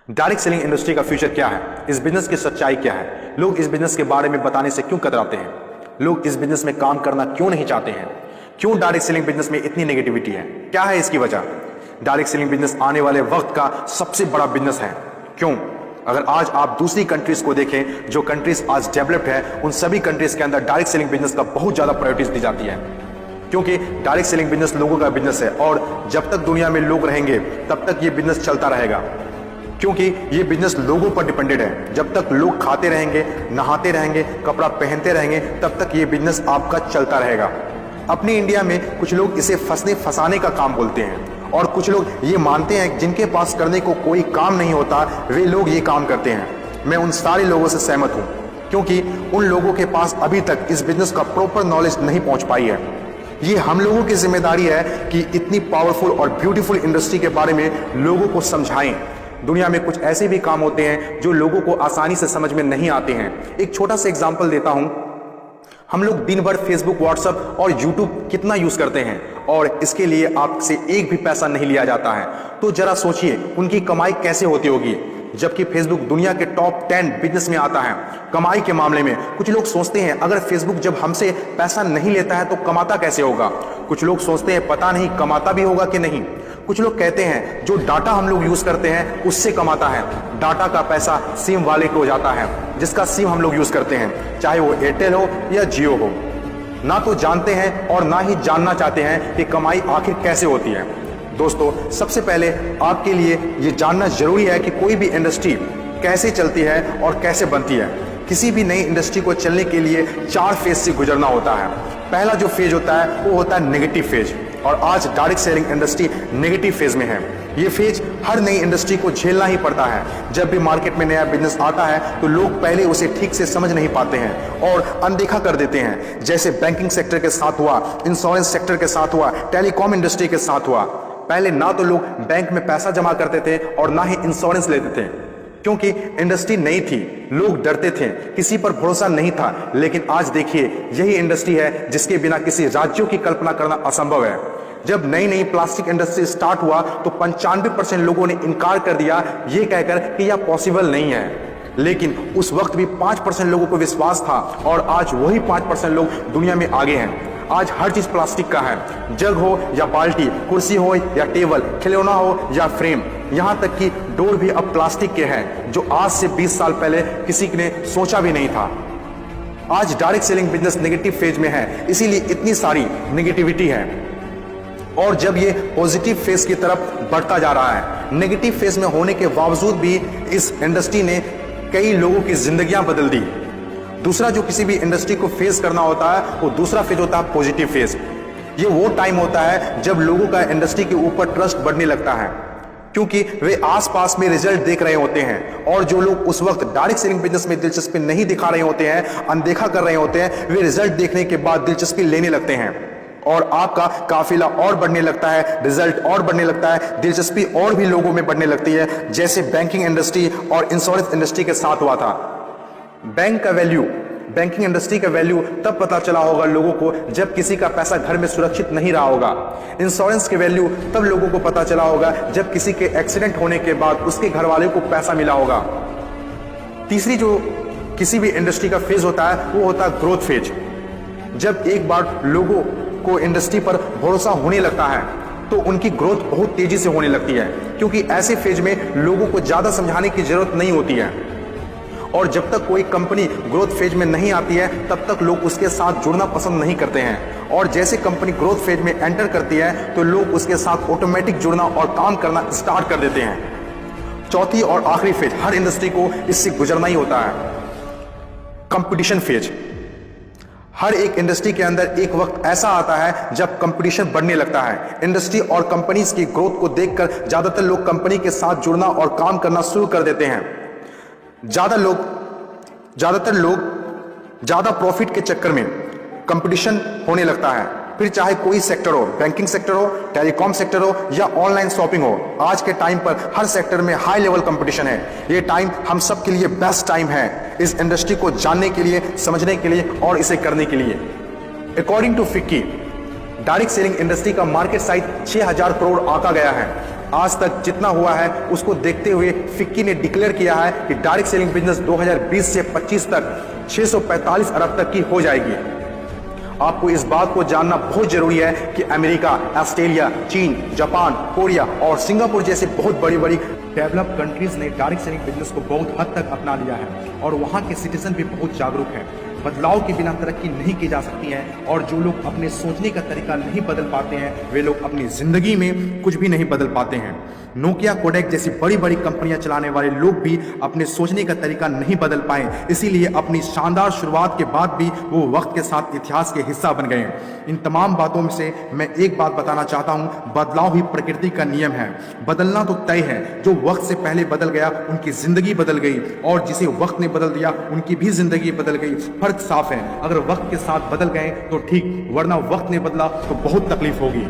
Direct selling industry का future क्या है? इस बिजनेस की सच्चाई क्या है? लोग इस बिजनेस के बारे में बताने से क्यों कतराते हैं? लोग इस बिजनेस में काम करना क्यों नहीं चाहते हैं? क्यों डायरेक्ट सेलिंग बिजनेस में इतनी नेगेटिविटी है? क्या है इसकी वजह? डायरेक्ट सेलिंग बिजनेस आने वाले वक्त का सबसे बड़ा बिजनेस है। क्यों? अगर आज आप दूसरी कंट्रीज को देखें, जो कंट्रीज आज डेवलप्ड है, उन सभी कंट्रीज के अंदर डायरेक्ट सेलिंग बिजनेस का बहुत ज्यादा प्रायोरिटीज दी जाती है, क्योंकि डायरेक्ट सेलिंग बिजनेस लोगों का बिजनेस है और जब तक दुनिया में लोग रहेंगे तब तक ये बिजनेस चलता रहेगा, क्योंकि ये बिजनेस लोगों पर डिपेंडेड है। जब तक लोग खाते रहेंगे, नहाते रहेंगे, कपड़ा पहनते रहेंगे, तब तक ये बिजनेस आपका चलता रहेगा। अपने इंडिया में कुछ लोग इसे फंसाने का काम बोलते हैं और कुछ लोग ये मानते हैं जिनके पास करने को कोई काम नहीं होता वे लोग ये काम करते हैं। मैं उन सारे लोगों से सहमत हूं, क्योंकि उन लोगों के पास अभी तक इस बिजनेस का प्रॉपर नॉलेज नहीं पहुंच पाई है। ये हम लोगों की जिम्मेदारी है कि इतनी पावरफुल और ब्यूटीफुल इंडस्ट्री के बारे में लोगों को समझाएं। दुनिया में कुछ ऐसे भी काम होते हैं जो लोगों को आसानी से समझ में नहीं आते हैं। एक छोटा सा एग्जांपल देता हूं। हम लोग दिन भर फेसबुक, व्हाट्सएप और यूट्यूब कितना यूज करते हैं और इसके लिए आपसे एक भी पैसा नहीं लिया जाता है। तो जरा सोचिए उनकी कमाई कैसे होती होगी, जबकि फेसबुक दुनिया के टॉप 10 बिजनेस में आता है कमाई के मामले में। कुछ लोग सोचते हैं अगर फेसबुक जब हमसे पैसा नहीं लेता है तो कमाता कैसे होगा। कुछ लोग सोचते हैं पता नहीं कमाता भी होगा कि नहीं। कुछ लोग कहते हैं जो डाटा हम लोग यूज करते हैं उससे कमाता है। डाटा का पैसा सिम वाले को जाता है, जिसका सिम हम लोग यूज करते हैं, चाहे वो एयरटेल हो या जियो हो। ना तो जानते हैं और ना ही जानना चाहते हैं कि कमाई आखिर कैसे होती है। दोस्तों, सबसे पहले आपके लिए ये जानना जरूरी है कि कोई भी इंडस्ट्री कैसे चलती है और कैसे बनती है। किसी भी नई इंडस्ट्री को चलने के लिए 4 फेज से गुजरना होता है। पहला जो फेज होता है वो होता है नेगेटिव फेज, और आज direct selling industry negative phase में है। ये फेज हर नई इंडस्ट्री को झेलना ही पड़ता है। जब भी मार्केट में नया बिजनेस आता है तो लोग पहले उसे ठीक से समझ नहीं पाते हैं और अनदेखा कर देते हैं, जैसे बैंकिंग सेक्टर के साथ हुआ, इंश्योरेंस सेक्टर के साथ हुआ, टेलीकॉम इंडस्ट्री के साथ हुआ। पहले ना तो लोग बैंक में पैसा जमा करते थे और ना ही इंश्योरेंस लेते थे, क्योंकि इंडस्ट्री नई थी, लोग डरते थे, किसी पर भरोसा नहीं था। लेकिन आज देखिए यही इंडस्ट्री है जिसके बिना किसी राज्यों की कल्पना करना असंभव है। जब नई नई प्लास्टिक इंडस्ट्री स्टार्ट हुआ तो 95% लोगों ने इनकार कर दिया, ये कहकर कि यह पॉसिबल नहीं है। लेकिन उस वक्त भी 5% लोगों को विश्वास था और आज वही 5% लोग दुनिया में आगे हैं। आज हर चीज प्लास्टिक का है, जग हो या बाल्टी, कुर्सी हो या टेबल, खिलौना हो या फ्रेम, यहां तक कि डोर भी अब प्लास्टिक के हैं, जो आज से 20 साल पहले किसी ने सोचा भी नहीं था। आज direct selling business negative phase में है, इसीलिए इतनी सारी नेगेटिविटी है। और जब ये पॉजिटिव फेज की तरफ बढ़ता जा रहा है, नेगेटिव फेज में होने के बावजूद भी इस इंडस्ट्री ने कई लोगों की जिंदगियां बदल दी। दूसरा जो किसी भी इंडस्ट्री को फेस करना होता है वो दूसरा फेज होता है पॉजिटिव फेज। ये वो टाइम होता है जब लोगों का इंडस्ट्री के ऊपर ट्रस्ट बढ़ने लगता है, क्योंकि वे आसपास में रिजल्ट देख रहे होते हैं। और जो लोग उस वक्त डायरेक्ट सेलिंग बिजनेस में दिलचस्पी नहीं दिखा रहे होते हैं, अनदेखा कर रहे होते हैं, वे रिजल्ट देखने के बाद दिलचस्पी लेने लगते हैं और आपका काफिला और बढ़ने लगता है, रिजल्ट और बढ़ने लगता है, दिलचस्पी और भी लोगों में बढ़ने लगती है, जैसे बैंकिंग इंडस्ट्री और इंश्योरेंस इंडस्ट्री के साथ हुआ था। बैंकिंग इंडस्ट्री का वैल्यू तब पता चला होगा लोगों को जब किसी का पैसा घर में सुरक्षित नहीं रहा होगा। इंश्योरेंस के वैल्यू तब लोगों को पता चला होगा जब किसी के एक्सीडेंट होने के बाद उसके घर वाले को पैसा मिला होगा। तीसरी जो किसी भी इंडस्ट्री का फेज होता है वो होता है ग्रोथ फेज। जब एक बार लोगों को इंडस्ट्री पर भरोसा होने लगता है तो उनकी ग्रोथ बहुत तेजी से होने लगती है, क्योंकि ऐसे फेज में लोगों को ज्यादा समझाने की जरूरत नहीं होती है। और जब तक कोई कंपनी ग्रोथ फेज में नहीं आती है तब तक लोग उसके साथ जुड़ना पसंद नहीं करते हैं, और जैसे कंपनी ग्रोथ फेज में एंटर करती है तो लोग उसके साथ ऑटोमेटिक जुड़ना और काम करना स्टार्ट कर देते हैं। चौथी और आखिरी फेज हर इंडस्ट्री को इससे गुजरना ही होता है, कंपटीशन फेज। हर एक इंडस्ट्री के अंदर एक वक्त ऐसा आता है जब कंपटीशन बढ़ने लगता है। इंडस्ट्री और कंपनीज की ग्रोथ को देखकर ज्यादातर लोग कंपनी के साथ जुड़ना और काम करना शुरू कर देते हैं। ज्यादातर लोग ज्यादा प्रॉफिट के चक्कर में कंपटीशन होने लगता है, फिर चाहे कोई सेक्टर हो, बैंकिंग सेक्टर हो, टेलीकॉम सेक्टर हो या ऑनलाइन शॉपिंग हो। आज के टाइम पर हर सेक्टर में हाई लेवल कंपटीशन है। ये टाइम हम सब के लिए बेस्ट टाइम है इस इंडस्ट्री को जानने के लिए, समझने के लिए और इसे करने के लिए। According to FICCI, direct selling industry का मार्केट साइज 6000 करोड़ आंका गया है। आज तक जितना हुआ है उसको देखते हुए फिक्की ने डिक्लेयर किया है कि डायरेक्ट सेलिंग बिजनेस 2020 से 25 तक 645 अरब तक की हो जाएगी। आपको इस बात को जानना बहुत जरूरी है कि अमेरिका, ऑस्ट्रेलिया, चीन, जापान, कोरिया और सिंगापुर जैसे बहुत बड़ी बड़ी डेवलप कंट्रीज ने डायरेक्ट सेलिंग बिजनेस को बहुत हद तक अपना लिया है और वहां के सिटीजन भी बहुत जागरूक हैं। बदलाव के बिना तरक्की नहीं की जा सकती है और जो लोग अपने सोचने का तरीका नहीं बदल पाते हैं वे लोग अपनी जिंदगी में कुछ भी नहीं बदल पाते हैं। नोकिया, कोडेक जैसी बड़ी बड़ी कंपनियां चलाने वाले लोग भी अपने सोचने का तरीका नहीं बदल पाए, इसीलिए अपनी शानदार शुरुआत के बाद भी वो वक्त के साथ इतिहास के हिस्सा बन गए। इन तमाम बातों में से मैं एक बात बताना चाहता हूं, बदलाव ही प्रकृति का नियम है। बदलना तो तय है, जो वक्त से पहले बदल गया उनकी जिंदगी बदल गई और जिसे वक्त ने बदल दिया उनकी भी जिंदगी बदल गई। फर्क साफ है, अगर वक्त के साथ बदल गए तो ठीक, वरना वक्त ने बदला तो बहुत तकलीफ होगी।